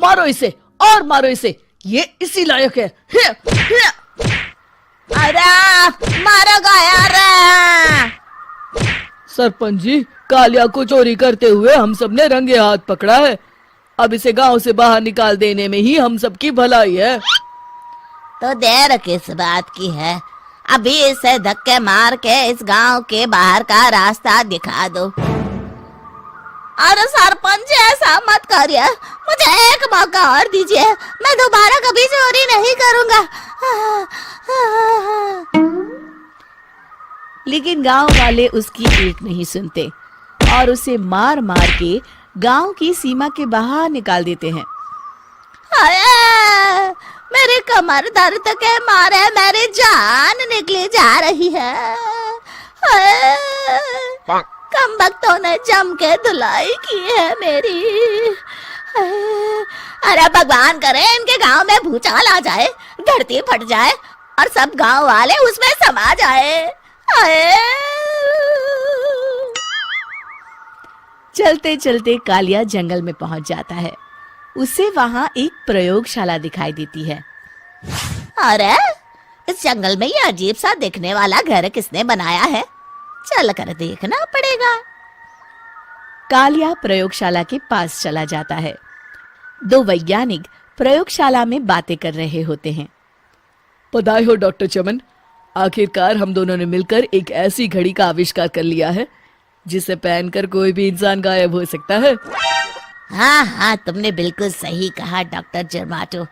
मारो इसे और मारो इसे, ये इसी लायक है। अरे मारो यार। सरपंच जी, कालिया को चोरी करते हुए हम सब ने रंगे हाथ पकड़ा है। अब इसे गांव से बाहर निकाल देने में ही हम सबकी भलाई है। तो देर किस बात की है, अभी इसे धक्के मार के इस गांव के बाहर का रास्ता दिखा दो। अरे सरपंच ऐसा मत करिए, मुझे एक मौका और दीजिए, मैं दोबारा कभी चोरी नहीं करूंगा। लेकिन गांव वाले उसकी एक नहीं सुनते और उसे मार मार के गांव की सीमा के बाहर निकाल देते हैं। मेरी कमर दर्द के मारे मेरी जान निकली जा रही है। कमबख्तों ने जम के धुलाई की है मेरी। अरे भगवान करे इनके गांव में भूचाल आ जाए, धरती फट जाए और सब गांव वाले उसमें समा जाए। चलते चलते कालिया जंगल में पहुंच जाता है। उसे वहां एक प्रयोगशाला दिखाई देती है। अरे इस जंगल में ये अजीब सा दिखने वाला घर किसने बनाया है, चल कर देखना पड़ेगा। कालिया प्रयोगशाला के पास चला जाता है। दो वैज्ञानिक प्रयोगशाला में बातें कर रहे होते हैं। बधाई हो डॉक्टर चमन, आखिरकार हम दोनों ने मिलकर एक ऐसी घड़ी का आविष्कार कर लिया है जिसे पहनकर कोई भी इंसान गायब हो सकता है। हाँ हाँ, तुमने बिल्कुल सही कहा डॉक्टर जर्माटो।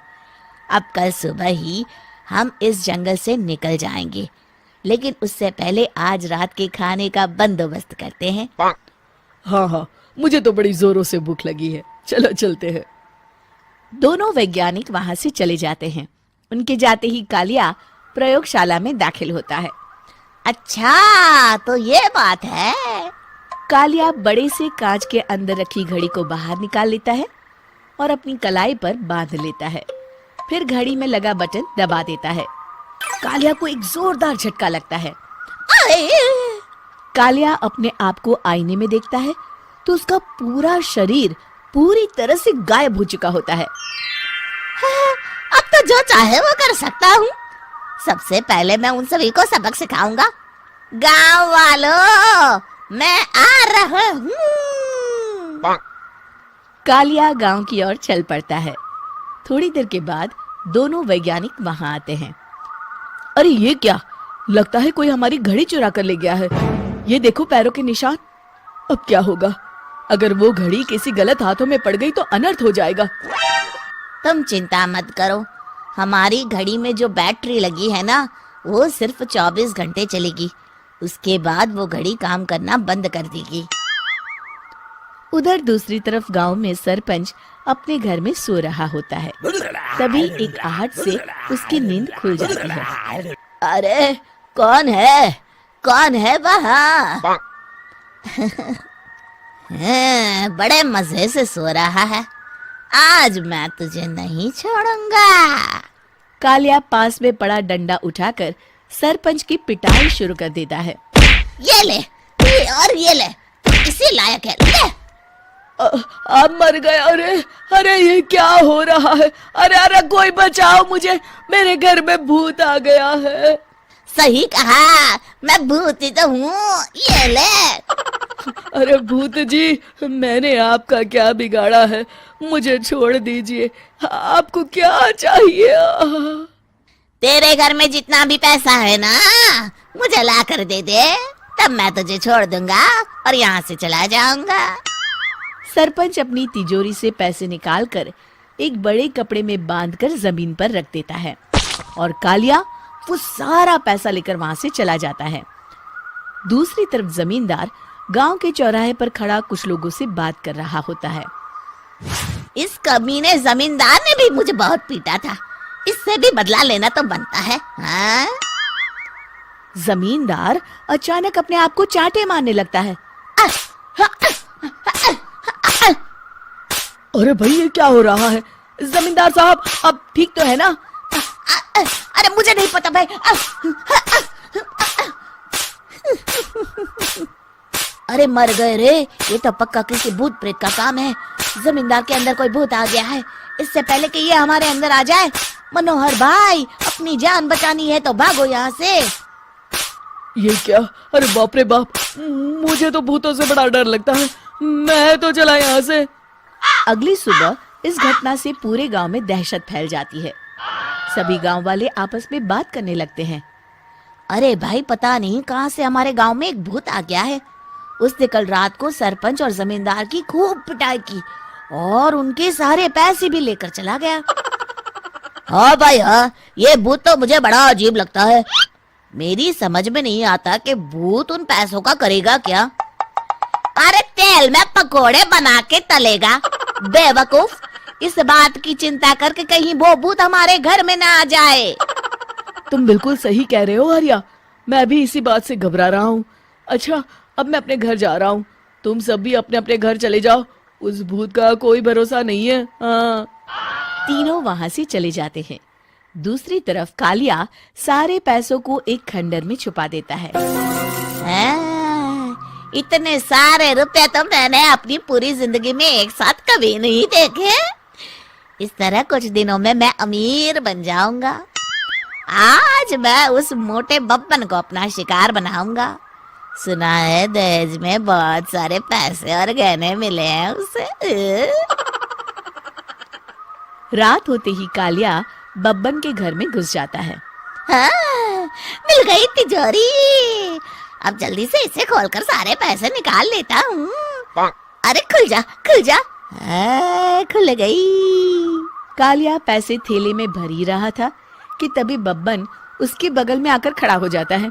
अब कल सुबह ही हम इस जंगल से निकल जाएंगे, लेकिन उससे पहले आज रात के खाने का बंदोबस्त करते हैं। हाँ हाँ, मुझे तो बड़ी जोरों से भूख लगी है, चलो चलते हैं। दोनों वैज्ञानिक वहां से चले जाते हैं। उनके जाते ही कालिया प्रयोगशाला में दाखिल होता है। अच्छा तो ये बात है। कालिया बड़े से कांच के अंदर रखी घड़ी को बाहर निकाल लेता है और अपनी कलाई पर बांध लेता है। फिर घड़ी में लगा बटन दबा देता है। कालिया को एक जोरदार झटका लगता है। कालिया अपने आप को आईने में देखता है तो उसका पूरा शरीर पूरी तरह से गायब हो चुका होता है। अब तो जो चाहे वो कर सकता हूँ। सबसे पहले मैं उन सभी को सबक सिखाऊंगा। गांव वालों, मैं आ रहा हूँ। कालिया गांव की ओर चल पड़ता है। थोड़ी देर के बाद दोनों वैज्ञानिक वहां आते हैं। अरे ये क्या, लगता है कोई हमारी घड़ी चुरा कर ले गया है। ये देखो पैरों के निशान। अब क्या होगा, अगर वो घड़ी किसी गलत हाथों में पड़ गई तो अनर्थ हो जाएगा। तुम चिंता मत करो, हमारी घड़ी में जो बैटरी लगी है ना, वो सिर्फ 24 घंटे चलेगी। उसके बाद वो घड़ी काम करना बंद कर देगी। उधर दूसरी तरफ गांव में सरपंच अपने घर में सो रहा होता है। तभी एक आहट से उसकी नींद खुल जाती है। अरे कौन है वहाँ? बड़े मजे से सो रहा है, आज मैं तुझे नहीं छोड़ूंगा। कालिया पास में पड़ा डंडा उठाकर सरपंच की पिटाई शुरू कर देता है। ये ले, ये ले, इसी लायक है, ले। आप मर गए। अरे ये क्या हो रहा है? अरे कोई बचाओ मुझे, मेरे घर में भूत आ गया है। सही कहा, मैं भूत ही तो हूँ, ये ले। अरे भूत जी, मैंने आपका क्या बिगाड़ा है, मुझे छोड़ दीजिए। आपको क्या चाहिए? तेरे घर में जितना भी पैसा है ना, मुझे ला कर दे दे, तब मैं तुझे छोड़ दूंगा और यहाँ से चला जाऊंगा। सरपंच अपनी तिजोरी से पैसे निकालकर एक बड़े कपड़े में बांधकर जमीन पर रख देता है और कालिया वो सारा पैसा लेकर वहां से चला जाता है। दूसरी तरफ जमींदार गांव के चौराहे पर खड़ा कुछ लोगों से बात कर रहा होता है। इस कमीने जमींदार ने भी मुझे बहुत पीटा था, इससे भी बदला लेना तो बनता है। हाँ? जमींदार अचानक अपने आप को चांटे मारने लगता है। अरे भाई ये क्या हो रहा है? जमींदार साहब अब ठीक तो है ना? अरे मुझे नहीं पता भाई। अरे मर गए रे, ये तो पक्का किसी भूत प्रेत का काम है। जमींदार के अंदर कोई भूत आ गया है। इससे पहले कि ये हमारे अंदर आ जाए, मनोहर भाई अपनी जान बचानी है तो भागो यहाँ से। ये क्या? अरे बाप रे बाप, मुझे तो भूतों से बड़ा डर लगता है। मैं तो चला यहाँ से। अगली सुबह इस घटना से पूरे गांव में दहशत फैल जाती है। सभी गांव वाले आपस में बात करने लगते हैं। अरे भाई, पता नहीं कहाँ से हमारे गांव में एक भूत आ गया है। उसने कल रात को सरपंच और जमींदार की खूब पिटाई की और उनके सारे पैसे भी लेकर चला गया। हाँ भाई हाँ, ये भूत तो मुझे बड़ा अजीब लगता है। मेरी समझ में नहीं आता कि भूत उन पैसों का करेगा क्या। अरे तेल में पकोड़े बना के तलेगा, बेवकूफ। इस बात की चिंता करके कहीं वो भूत हमारे घर में ना आ जाए। तुम बिल्कुल सही कह रहे हो आर्या, मैं भी इसी बात से घबरा रहा हूँ। अच्छा, अब मैं अपने घर जा रहा हूँ। तुम सब भी अपने अपने घर चले जाओ, उस भूत का कोई भरोसा नहीं है। हाँ। तीनों वहां से चले जाते हैं। दूसरी तरफ कालिया सारे पैसों को एक खंडर में छुपा देता है। इतने सारे रुपए तो मैंने अपनी पूरी जिंदगी में एक साथ कभी नहीं देखे। इस तरह कुछ दिनों में मैं अमीर बन जाऊंगा। आज मैं उस मोटे बब्बन को अपना शिकार बनाऊंगा। सुना है दहेज में बहुत सारे पैसे और गहने मिले हैं उसे। रात होते ही कालिया बब्बन के घर में घुस जाता है। हाँ, मिल गई तिजोरी। अब जल्दी से इसे खोलकर सारे पैसे निकाल लेता हूँ। अरे खुल जा, खुल जा। खुल गई। कालिया पैसे थैले में भर ही रहा था कि तभी बब्बन उसके बगल में आकर खड़ा हो जाता है।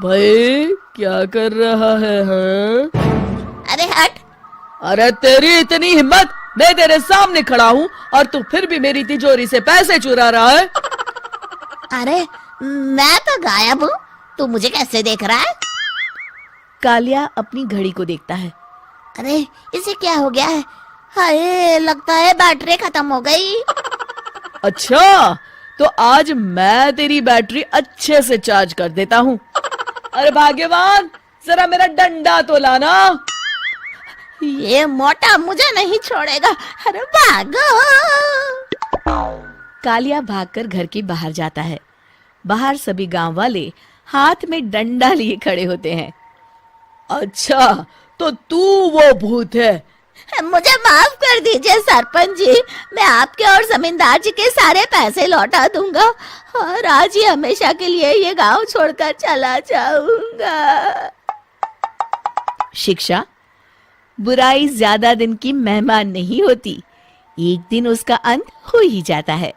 भाई क्या कर रहा है? हाँ? अरे हट। अरे तेरी इतनी हिम्मत, मैं तेरे सामने खड़ा हूँ और तू फिर भी मेरी तिजोरी से पैसे चुरा रहा है। अरे मैं तो गायब हूँ, तू मुझे कैसे देख रहा है? कालिया अपनी घड़ी को देखता है। अरे इसे क्या हो गया है? हाय, लगता है बैटरी खत्म हो गई। अच्छा, तो आज मैं तेरी बैटरी अच्छे से चार्ज कर देता हूँ। अरे भाग्यवान, जरा मेरा डंडा तो लाना। ये मोटा मुझे नहीं छोड़ेगा। अरे भागो। कालिया भागकर घर के बाहर जाता है। बाहर सभी गांव वाले हाथ में डंडा लिए खड़े होते हैं। अच्छा, तो तू वो भूत है? मुझे माफ कर दीजिए सरपंच जी, मैं आपके और जमींदार जी के सारे पैसे लौटा दूंगा और आज ही हमेशा के लिए ये गांव छोड़कर चला जाऊंगा। शिक्षा, बुराई ज्यादा दिन की मेहमान नहीं होती, एक दिन उसका अंत हो ही जाता है।